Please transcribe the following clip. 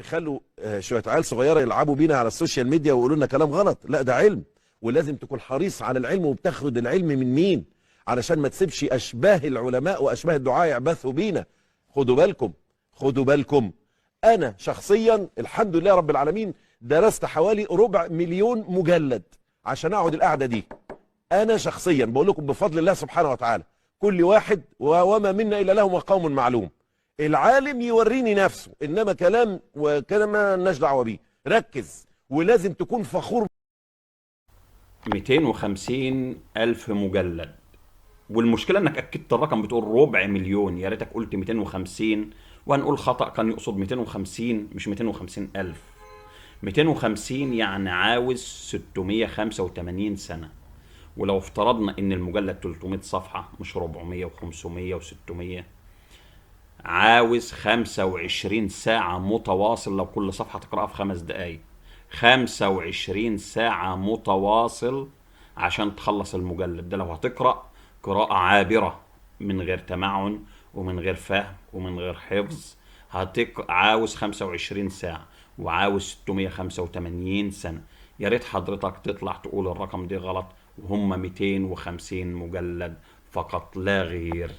تخلوا شويه عيال صغيره يلعبوا بينا على السوشيال ميديا ويقولوا لنا كلام غلط. لا، ده علم، ولازم تكون حريص على العلم. وبتاخد العلم من مين؟ علشان ما تسيبش اشباه العلماء واشباه الدعاء يعبثوا بينا. خدوا بالكم، خدوا بالكم. انا شخصيا الحمد لله رب العالمين درست حوالي 250,000 مجلد عشان اقعد القعده دي. انا شخصيا بقول لكم بفضل الله سبحانه وتعالى. كل واحد وما منا الا له مقام معلوم. العالم يوريني نفسه، انما كلام وكلام ما لناش دعوه بيه. ركز، ولازم تكون فخور. 250,000 مجلد، والمشكلة انك اكدت الرقم، بتقول 250,000، يا ريتك قلت 250. وهنقول خطأ، كان يقصد 250 مش 250,000. 250 يعني عاوز 685 سنة. ولو افترضنا ان المجلد 300 صفحة مش 400 و500 و600، عاوز 25 ساعة متواصل لو كل صفحة تقرأها في 5 دقايق. 25 ساعة متواصل عشان تخلص المجلد ده، لو هتقرأ قراءة عابرة من غير تمعن ومن غير فهم ومن غير حفظ. عاوز 25 ساعة وعاوز 685 سنة. يا ريت حضرتك تطلع تقول الرقم ده غلط، وهم 250 مجلد فقط لا غير.